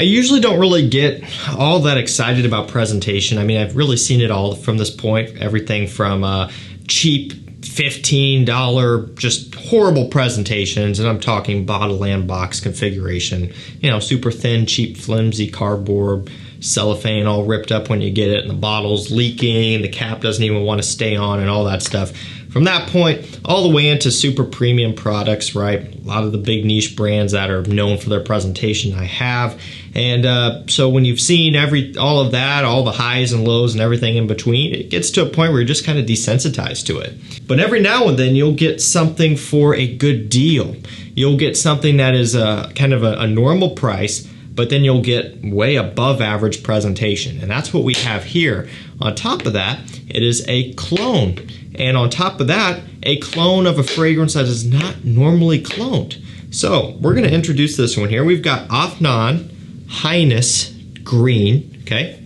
I usually don't really get all that excited about presentation. I mean, I've really seen it all from this point. Everything from cheap $15 just horrible presentations, and I'm talking bottle and box configuration, you know, super thin, cheap, flimsy cardboard, cellophane all ripped up when you get it, and the bottle's leaking, the cap doesn't even want to stay on, and all that stuff. From that point all the way into super premium products, right? A lot of the big niche brands that are known for their presentation I have. And so when you've seen all of that, all the highs and lows and everything in between, it gets to a point where you're just kind of desensitized to it. But every now and then you'll get something for a good deal. You'll get something that is kind of a normal price, but then you'll get way above average presentation. And that's what we have here. On top of that, it is a clone. And on top of that, a clone of a fragrance that is not normally cloned. So we're going to introduce this one here. We've got Afnan Highness Green, okay?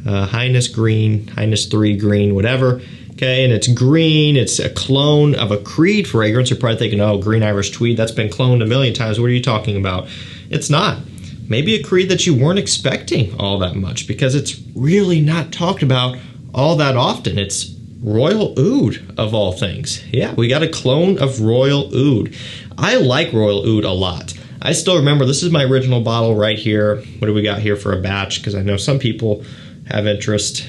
Highness Green, Highness 3 Green, whatever. Okay, and it's green. It's a clone of a Creed fragrance. You're probably thinking, oh, green Irish tweed, that's been cloned a million times. What are you talking about? It's not. Maybe a Creed that you weren't expecting all that much, because it's really not talked about all that often. It's Royal Oud, of all things. Yeah, we got a clone of Royal Oud. I like Royal Oud a lot. I still remember, this is my original bottle right here. What do we got here for a batch? Because I know some people have interest.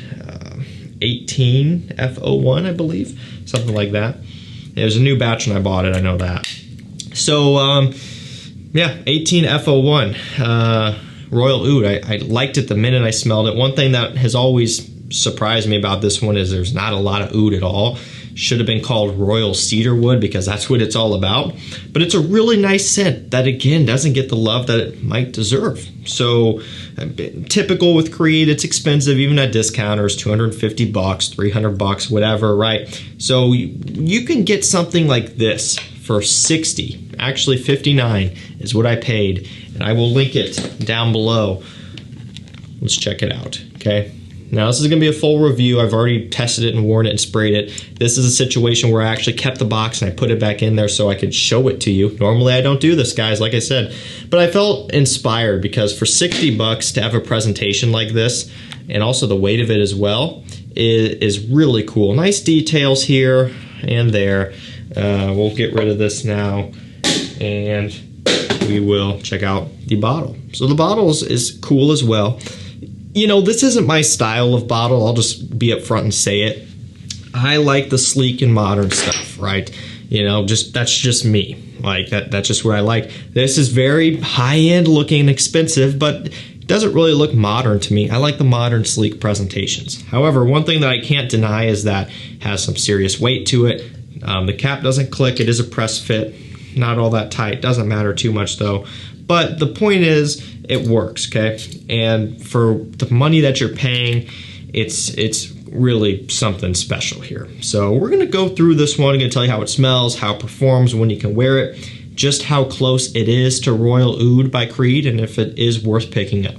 18F01, I believe. Something like that. It was a new batch when I bought it, I know that. So, yeah, 18F01. Royal Oud. I liked it the minute I smelled it. One thing that has always surprised me about this one is there's not a lot of oud at all. Should have been called Royal Cedarwood, because that's what it's all about. But it's a really nice scent that, again, doesn't get the love that it might deserve. So typical with Creed, it's expensive even at discounters, $250, $300, whatever, right? So you can get something like this for $60, actually $59 is what I paid, and I will link it down below. Let's check it out, okay? Now this is going to be a full review. I've already tested it and worn it and sprayed it. This is a situation where I actually kept the box and I put it back in there so I could show it to you. Normally I don't do this, guys, like I said. But I felt inspired because for $60 to have a presentation like this, and also the weight of it as well, is really cool. Nice details here and there. We'll get rid of this now and we will check out the bottle. So the bottle is cool as well. You know, this isn't my style of bottle. I'll just be upfront and say it. I like the sleek and modern stuff, right? You know, that's just me. Like, that's just what I like. This is very high-end looking and expensive, but it doesn't really look modern to me. I like the modern, sleek presentations. However, one thing that I can't deny is that it has some serious weight to it. The cap doesn't click. It is a press fit. Not all that tight. Doesn't matter too much, though. But the point is, it works, okay? And for the money that you're paying, it's really something special here. So we're gonna go through this one. I'm gonna tell you how it smells, how it performs, when you can wear it, just how close it is to Royal Oud by Creed, and if it is worth picking up.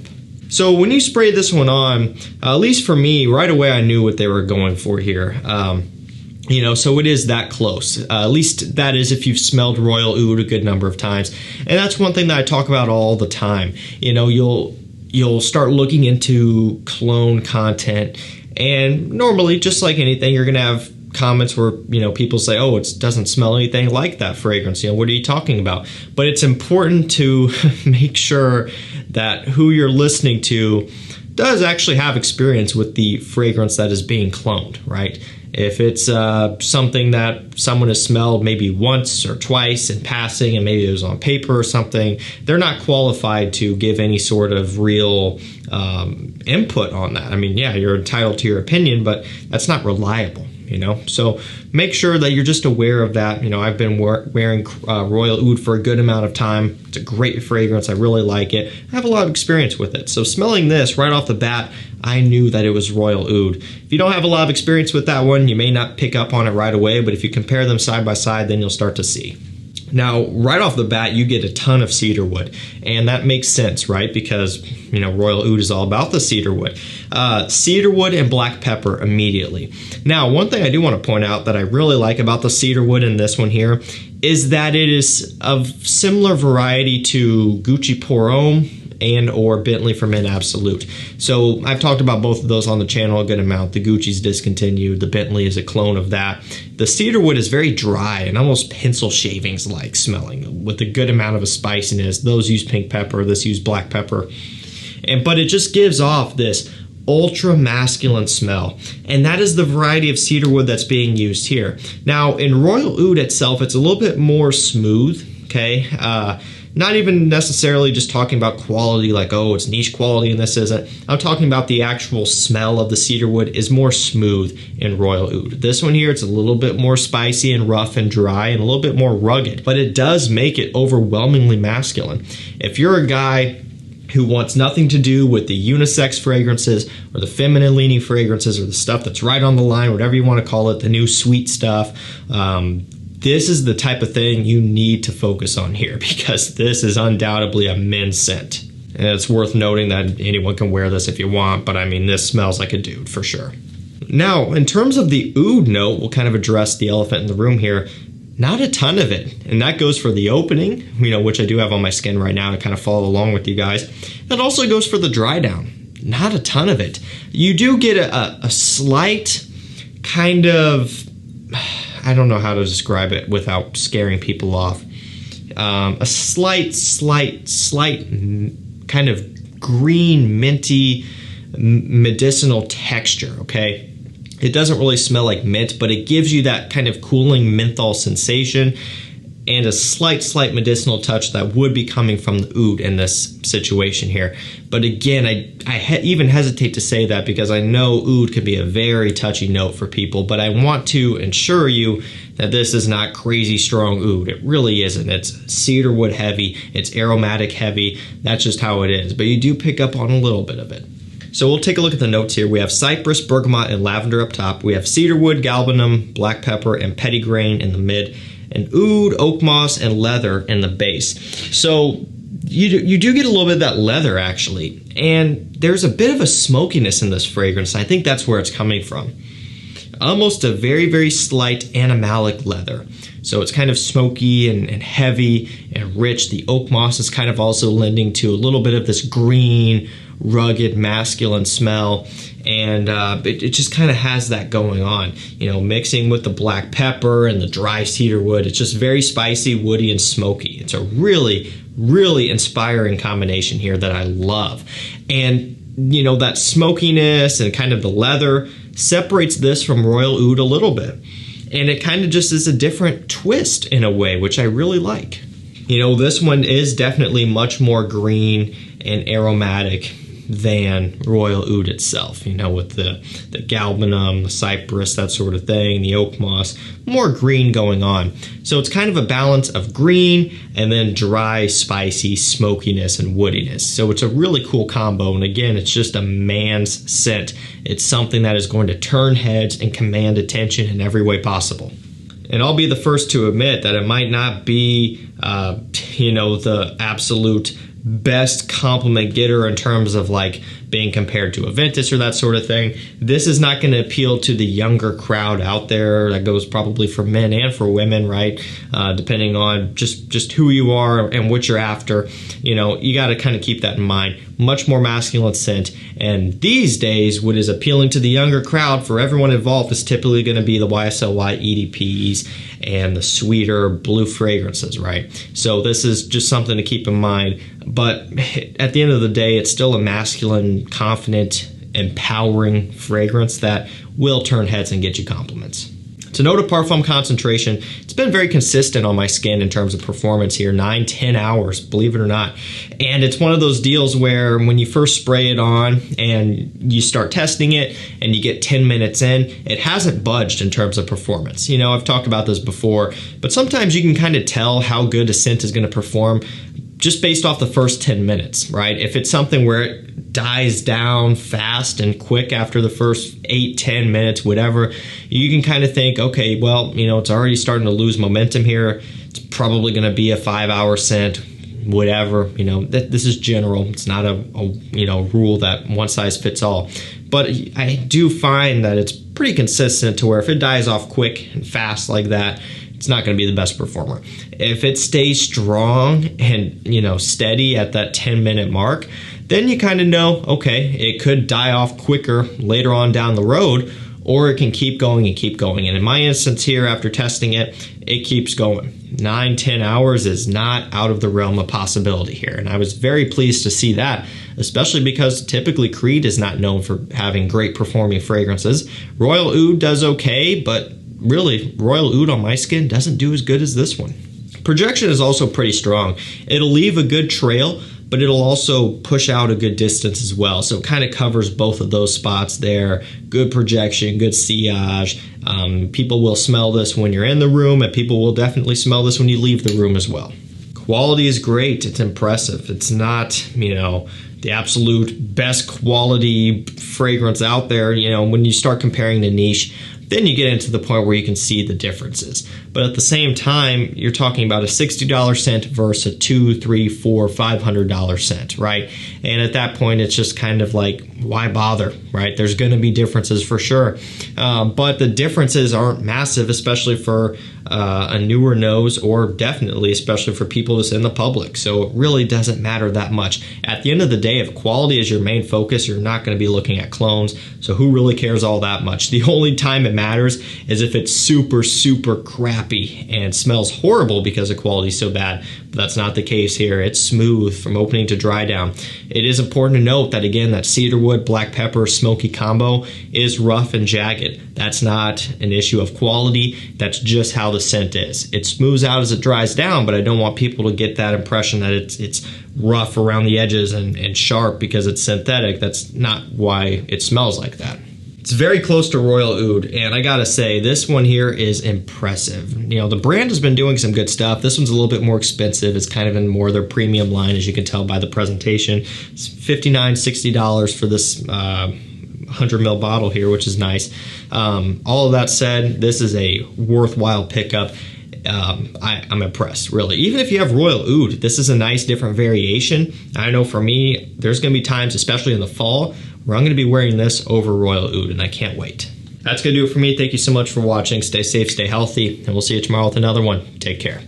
So when you spray this one on, at least for me, right away I knew what they were going for here. You know, so it is that close. At least that is if you've smelled Royal Oud a good number of times. And that's one thing that I talk about all the time. You know, you'll start looking into clone content, and normally, just like anything, you're gonna have comments where, you know, people say, oh, it doesn't smell anything like that fragrance. You know, what are you talking about? But it's important to make sure that who you're listening to does actually have experience with the fragrance that is being cloned, right? If it's something that someone has smelled maybe once or twice in passing, and maybe it was on paper or something, they're not qualified to give any sort of real input on that. I mean, yeah, you're entitled to your opinion, but that's not reliable, you know? So make sure that you're just aware of that. You know, I've been wearing Royal Oud for a good amount of time. It's a great fragrance. I really like it. I have a lot of experience with it. So smelling this right off the bat, I knew that it was Royal Oud. If you don't have a lot of experience with that one, you may not pick up on it right away, but if you compare them side by side, then you'll start to see. Now, right off the bat, you get a ton of cedarwood, and that makes sense, right? Because, you know, Royal Oud is all about the cedarwood. Cedarwood and black pepper immediately. Now, one thing I do want to point out that I really like about the cedarwood in this one here is that it is of similar variety to Gucci Pour Homme and or Bentley for Men Absolute. So I've talked about both of those on the channel a good amount. The Gucci's Discontinued, the Bentley is a clone of that. The cedarwood is very dry and almost pencil shavings like smelling with a good amount of a spiciness. Those use pink pepper, this use black pepper. But it just gives off this ultra masculine smell, and that is the variety of cedarwood that's being used here. Now in Royal Oud itself, it's a little bit more smooth, okay? Not even necessarily just talking about quality, like, oh, it's niche quality and this isn't. I'm talking about the actual smell of the cedarwood is more smooth in Royal Oud. This one here, it's a little bit more spicy and rough and dry and a little bit more rugged, but it does make it overwhelmingly masculine. If you're a guy who wants nothing to do with the unisex fragrances or the feminine leaning fragrances or the stuff that's right on the line, whatever you want to call it, the new sweet stuff, this is the type of thing you need to focus on here, because this is undoubtedly a men's scent. And it's worth noting that anyone can wear this if you want, but I mean, this smells like a dude for sure. Now, in terms of the oud note, we'll kind of address the elephant in the room here. Not a ton of it, and that goes for the opening, which I do have on my skin right now to kind of follow along with you guys. That also goes for the dry down. Not a ton of it. You do get a slight kind of, I don't know how to describe it without scaring people off. A slight kind of green, minty, medicinal texture, okay? It doesn't really smell like mint, but it gives you that kind of cooling menthol sensation and a slight medicinal touch that would be coming from the oud in this situation here. But again, I even hesitate to say that because I know oud can be a very touchy note for people, but I want to ensure you that this is not crazy strong oud. It really isn't. It's cedarwood heavy, it's aromatic heavy, that's just how it is. But you do pick up on a little bit of it. So we'll take a look at the notes here. We have cypress, bergamot, and lavender up top. We have cedarwood, galbanum, black pepper, and petitgrain in the mid, and oud, oak moss, and leather in the base. So you do get a little bit of that leather actually, and there's a bit of a smokiness in this fragrance. I think that's where it's coming from. Almost a very slight animalic leather. So it's kind of smoky and heavy and rich. The oak moss is kind of also lending to a little bit of this green, rugged, masculine smell, and it just kind of has that going on, mixing with the black pepper and the dry cedarwood. It's just very spicy, woody, and smoky. It's a really inspiring combination here that I love. And that smokiness and kind of the leather separates this from Royal Oud a little bit, and it kind of just is a different twist in a way, which I really like. This one is definitely much more green and aromatic than Royal Oud itself, with the galbanum, the cypress, that sort of thing, the oak moss, more green going on. So it's kind of a balance of green and then dry, spicy smokiness and woodiness. So it's a really cool combo, and again, it's just a man's scent. It's something that is going to turn heads and command attention in every way possible. And I'll be the first to admit that it might not be, the absolute best compliment getter in terms of like being compared to a Ventus or that sort of thing. This is not going to appeal to the younger crowd out there. That goes probably for men and for women, right? Depending on just who you are and what you're after. You got to kind of keep that in mind. Much more masculine scent, and these days what is appealing to the younger crowd for everyone involved is typically going to be the YSL-Y EDPs and the sweeter blue fragrances, right? So this is just something to keep in mind, but at the end of the day, it's still a masculine, confident, empowering fragrance that will turn heads and get you compliments. To note of parfum concentration, it's been very consistent on my skin in terms of performance here, 9-10 hours, believe it or not. And it's one of those deals where when you first spray it on and you start testing it and you get 10 minutes in, it hasn't budged in terms of performance. I've talked about this before, but sometimes you can kind of tell how good a scent is going to perform just based off the first 10 minutes, right? If it's something where it dies down fast and quick after the first 8-10 minutes, whatever, you can kind of think, okay, well, it's already starting to lose momentum here. It's probably going to be a 5-hour scent, whatever. This is general. It's not a rule that one size fits all. But I do find that it's pretty consistent to where if it dies off quick and fast like that, it's not going to be the best performer. If it stays strong and, you know, steady at that 10-minute mark, then you kind of know, okay, it could die off quicker later on down the road, or it can keep going and keep going. And in my instance here, after testing it, it keeps going. 9-10 hours is not out of the realm of possibility here. And I was very pleased to see that, especially because typically Creed is not known for having great performing fragrances. Royal Oud does okay, but really, Royal Oud on my skin doesn't do as good as this one. Projection is also pretty strong. It'll leave a good trail, but it'll also push out a good distance as well. So it kind of covers both of those spots there. Good projection, good sillage. People will smell this when you're in the room, and people will definitely smell this when you leave the room as well. Quality is great. It's impressive. It's not, you know, the absolute best quality fragrance out there. You know, when you start comparing the niche, then you get into the point where you can see the differences. But at the same time, you're talking about a $60 scent versus a $200, $300, $400, $500 scent, right? And at that point, it's just kind of like, why bother, right? There's going to be differences for sure. But the differences aren't massive, especially for a newer nose, or definitely especially for people that's in the public. So it really doesn't matter that much. At the end of the day, if quality is your main focus, you're not going to be looking at clones. So who really cares all that much? The only time it matters is if it's super, super crappy and smells horrible because the quality is so bad. But that's not the case here. It's smooth from opening to dry down. It is important to note that, again, that cedarwood, black pepper, smoky combo is rough and jagged. That's not an issue of quality. That's just how the scent is. It smooths out as it dries down, but I don't want people to get that impression that it's rough around the edges and sharp because it's synthetic. That's not why it smells like that. It's very close to Royal Oud, and I gotta say, this one here is impressive. You know, the brand has been doing some good stuff. This one's a little bit more expensive. It's kind of in more their premium line, as you can tell by the presentation. It's $59, $60 for this 100 ml bottle here, which is nice. All of that said, this is a worthwhile pickup. I'm impressed, really. Even if you have Royal Oud, this is a nice different variation. I know for me, there's going to be times, especially in the fall, where I'm going to be wearing this over Royal Oud, and I can't wait. That's going to do it for me. Thank you so much for watching. Stay safe, stay healthy, and we'll see you tomorrow with another one. Take care.